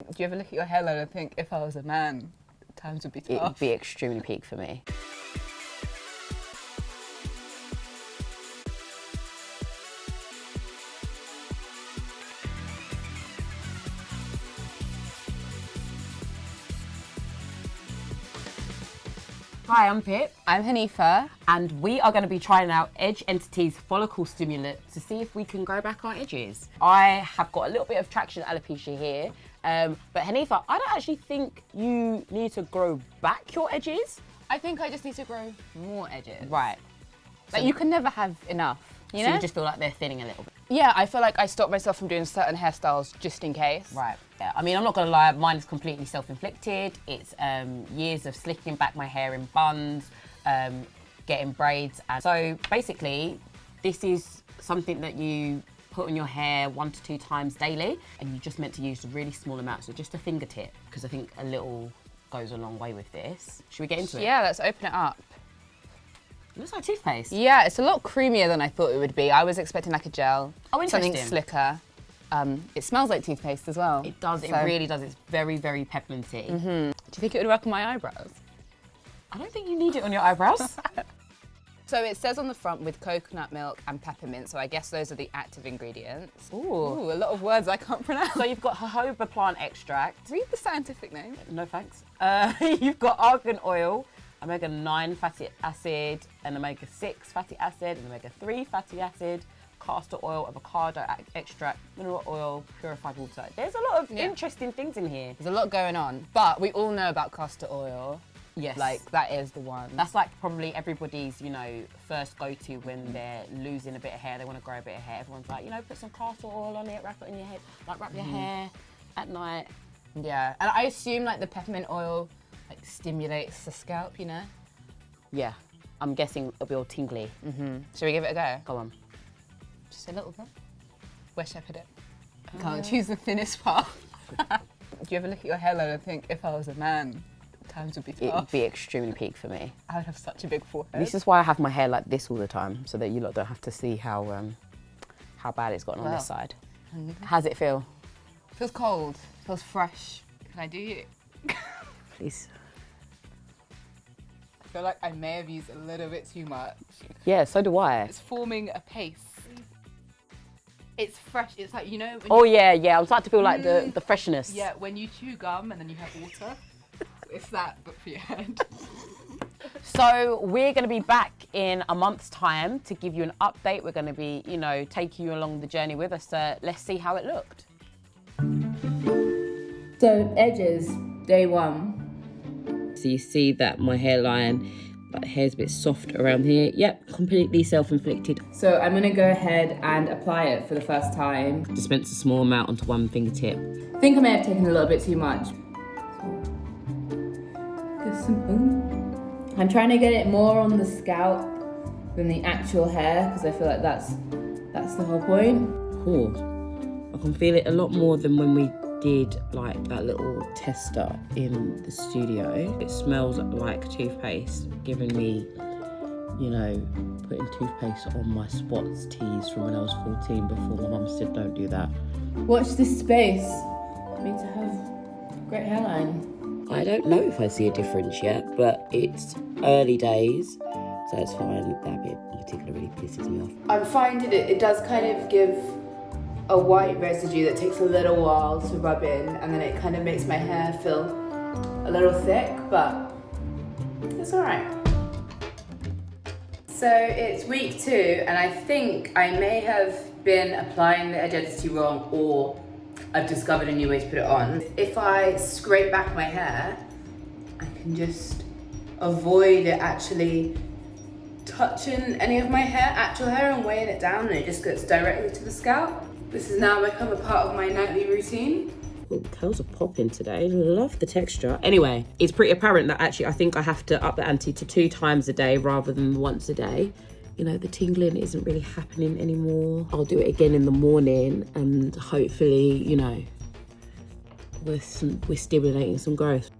Do you ever look at your hairline and think, if I was a man, times would be tough? It would be extremely peak for me. Hi, I'm Pip. I'm Hanifa. And we are going to be trying out Edge Entity's follicle stimulant to see if we can grow back our edges. I have got a little bit of traction alopecia here, but Hanifa, I don't actually think you need to grow back your edges. I think I just need to grow more edges. Right. Like, you can never have enough, you know? So you just feel like they're thinning a little bit. Yeah, I feel like I stop myself from doing certain hairstyles just in case. Right. Yeah. I mean, I'm not gonna lie, mine is completely self-inflicted. It's years of slicking back my hair in buns, getting braids. And so basically, this is something that you put on your hair 1 to 2 times daily, and you're just meant to use a really small amount, so just a fingertip, because I think a little goes a long way with this. Should we get into it? Yeah, let's open it up. It looks like toothpaste. Yeah, it's a lot creamier than I thought it would be. I was expecting like a gel. Oh, interesting. Something slicker. It smells like toothpaste as well. It does, it really does. It's very, very pepperminty. Mm-hmm. Do you think it would work on my eyebrows? I don't think you need it on your eyebrows. So it says on the front with coconut milk and peppermint, so I guess those are the active ingredients. Ooh, a lot of words I can't pronounce. So you've got jojoba plant extract. Read the scientific name. No thanks. You've got argan oil, omega-9 fatty acid, and omega-6 fatty acid, and omega-3 fatty acid, castor oil, avocado extract, mineral oil, purified water. There's a lot of interesting things in here. There's a lot going on, but we all know about castor oil. Yes. Like, that is the one. That's like probably everybody's, you know, first go-to when they're losing a bit of hair, they want to grow a bit of hair. Everyone's like, you know, put some castor oil on it, wrap it in your head, like wrap your hair at night. Yeah, and I assume like the peppermint oil like stimulates the scalp, you know? Yeah, I'm guessing it'll be all tingly. Shall we give it a go? Go on. Just a little bit. Where should I put it? I can't choose the thinnest part. Do you ever look at your hairline and think, if I was a man, times would be tough? It would be extremely peak for me. I would have such a big forehead. This is why I have my hair like this all the time, so that you lot don't have to see how bad it's gotten on this side. How's it feel? Feels cold. Feels fresh. Can I do you? Please. I feel like I may have used a little bit too much. Yeah, so do I. It's forming a paste. It's fresh. It's like, you know. Oh yeah, I'm starting to feel like the freshness. Yeah, when you chew gum and then you have water. It's that, but for your head. So we're going to be back in a month's time to give you an update. We're going to be, you know, taking you along the journey with us. Let's see how it looked. So edges, day 1. So you see that my hairline, like hair's a bit soft around here. Yep, completely self-inflicted. So I'm gonna go ahead and apply it for the first time. Dispense a small amount onto one fingertip. I think I may have taken a little bit too much. I'm trying to get it more on the scalp than the actual hair, because I feel like that's the whole point. Cool. I can feel it a lot more than when we did like that little tester in the studio. It smells like toothpaste, giving me, you know, putting toothpaste on my spots tees from when I was 14 before my mum said don't do that. Watch this space for me to have great hairline. I don't know if I see a difference yet, but it's early days, so it's fine. That bit in particular really pisses me off. I'm finding it does kind of give a white residue that takes a little while to rub in, and then it kind of makes my hair feel a little thick, but it's all right. So it's week 2, and I think I may have been applying the Edge Entity wrong, or I've discovered a new way to put it on. If I scrape back my hair, I can just avoid it actually touching any of my actual hair and weighing it down, and it just goes directly to the scalp. This has now become a part of my nightly routine. Oh, curls are popping today. Love the texture. Anyway, it's pretty apparent that actually I think I have to up the ante to 2 times a day rather than once a day. You know, the tingling isn't really happening anymore. I'll do it again in the morning, and hopefully, you know, we're stimulating some growth.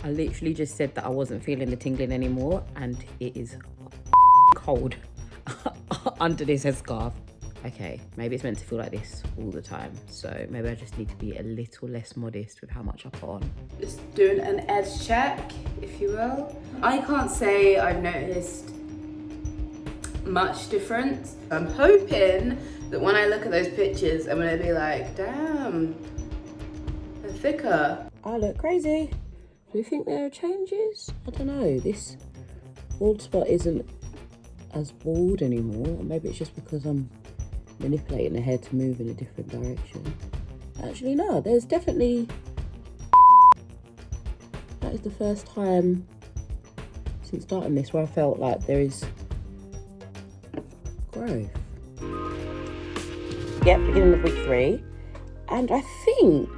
I literally just said that I wasn't feeling the tingling anymore, and it is cold under this headscarf. okay, maybe it's meant to feel like this all the time. So maybe I just need to be a little less modest with how much I put on. Just doing an edge check, if you will. I can't say I've noticed much difference. I'm hoping that when I look at those pictures, I'm gonna be like, damn, they're thicker. I look crazy. Do you think there are changes? I don't know. This bald spot isn't as bald anymore. Maybe it's just because I'm manipulating the hair to move in a different direction. Actually, no, there's definitely... That is the first time since starting this where I felt like there is growth. Yep, beginning of week 3. And I think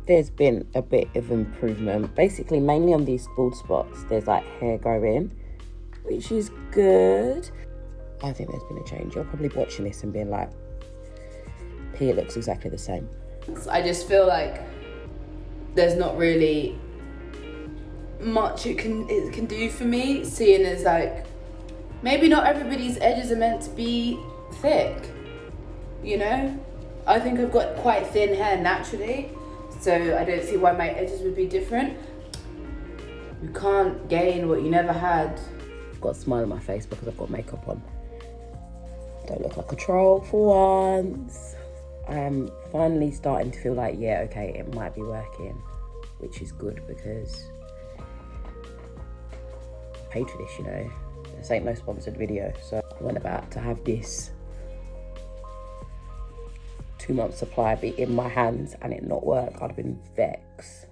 there's been a bit of improvement. Basically, mainly on these bald spots, there's like hair growing, which is good. I think there's been a change. You're probably watching this and being like, P, it looks exactly the same. I just feel like there's not really much it can do for me, seeing as like, maybe not everybody's edges are meant to be thick, you know? I think I've got quite thin hair naturally, so I don't see why my edges would be different. You can't gain what you never had. I've got a smile on my face because I've got makeup on. Don't look like a troll for once. I am finally starting to feel like, yeah, okay, it might be working, which is good because I paid for this, you know. This ain't no sponsored video, so I went about to have this 2-month supply be in my hands and it not work. I'd have been vexed.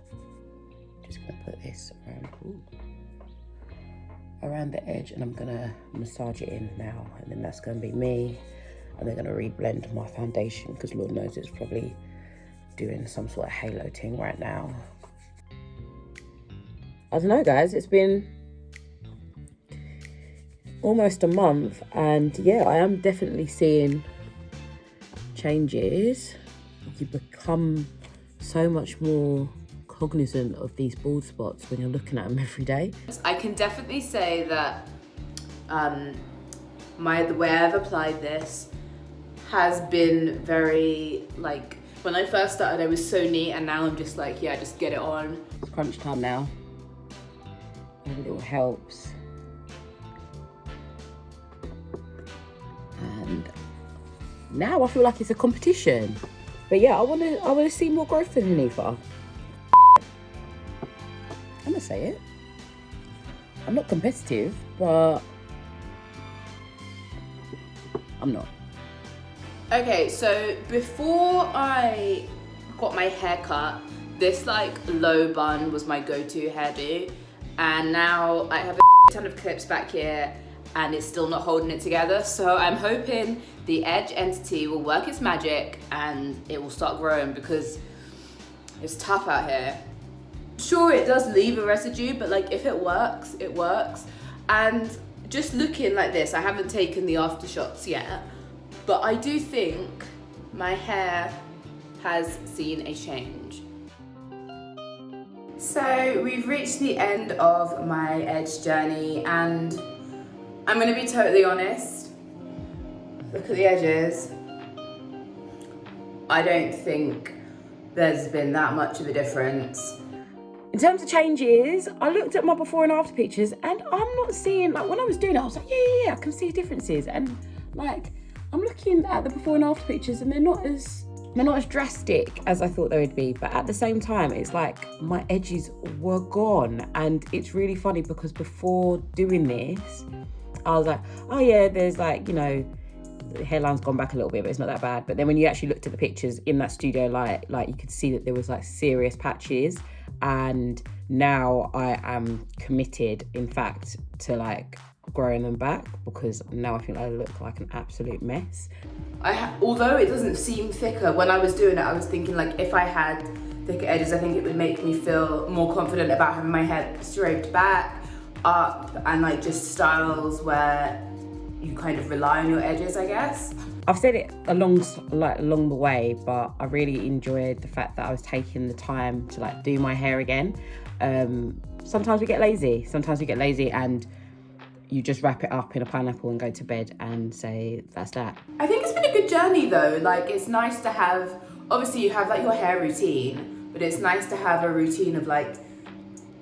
Just gonna put this around the edge and I'm gonna massage it in now, and then that's gonna be me. And they're gonna reblend my foundation because Lord knows it's probably doing some sort of halo thing right now. I don't know, guys, it's been almost a month and yeah, I am definitely seeing changes. You become so much more cognizant of these bald spots when you're looking at them every day. I can definitely say that the way I've applied this has been very, like, when I first started I was so neat and now I'm just like, yeah, just get it on. It's crunch time now. Every little helps. And now I feel like it's a competition. But yeah, I wanna see more growth from Hanifa. I'm gonna say it. I'm not competitive, but I'm not. Okay, so before I got my hair cut, this like low bun was my go-to hairdo, and now I have a ton of clips back here and it's still not holding it together, so I'm hoping the edge entity will work its magic and it will start growing because it's tough out here. Sure, it does leave a residue, but like if it works, it works. And just looking like this, I haven't taken the aftershots yet, but I do think my hair has seen a change. So we've reached the end of my edge journey and I'm gonna be totally honest. Look at the edges. I don't think there's been that much of a difference. In terms of changes, I looked at my before and after pictures and I'm not seeing, like when I was doing it, I was like, yeah, I can see differences. And like, I'm looking at the before and after pictures and they're not as drastic as I thought they would be. But at the same time, it's like my edges were gone. And it's really funny because before doing this, I was like, oh yeah, there's like, you know, the hairline's gone back a little bit, but it's not that bad. But then when you actually looked at the pictures in that studio light, like you could see that there was like serious patches. And now I am committed, in fact, to like growing them back because now I think I look like an absolute mess. Although it doesn't seem thicker, when I was doing it, I was thinking like if I had thicker edges, I think it would make me feel more confident about having my hair straight back, up, and like just styles where you kind of rely on your edges, I guess. I've said it along the way, but I really enjoyed the fact that I was taking the time to like do my hair again. Sometimes we get lazy and you just wrap it up in a pineapple and go to bed and say, that's that. I think it's been a good journey though. Like, it's nice to have, obviously you have like your hair routine, but it's nice to have a routine of like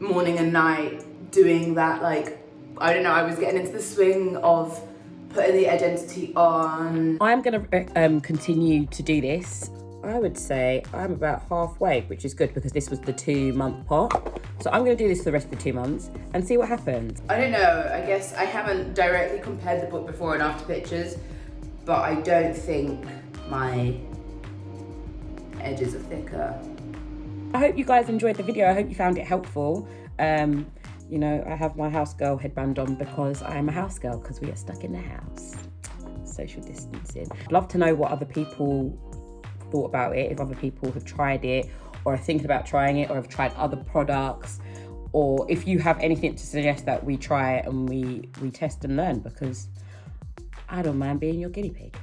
morning and night doing that. Like, I don't know, I was getting into the swing of putting the identity on. I'm gonna continue to do this. I would say I'm about halfway, which is good because this was the 2-month pot. So I'm gonna do this for the rest of the 2 months and see what happens. I don't know, I guess I haven't directly compared the book before and after pictures, but I don't think my edges are thicker. I hope you guys enjoyed the video. I hope you found it helpful. You know, I have my house girl headband on because I am a house girl, because we are stuck in the house. Social distancing. I'd love to know what other people thought about it, if other people have tried it or are thinking about trying it or have tried other products, or if you have anything to suggest that we try and we test and learn, because I don't mind being your guinea pig.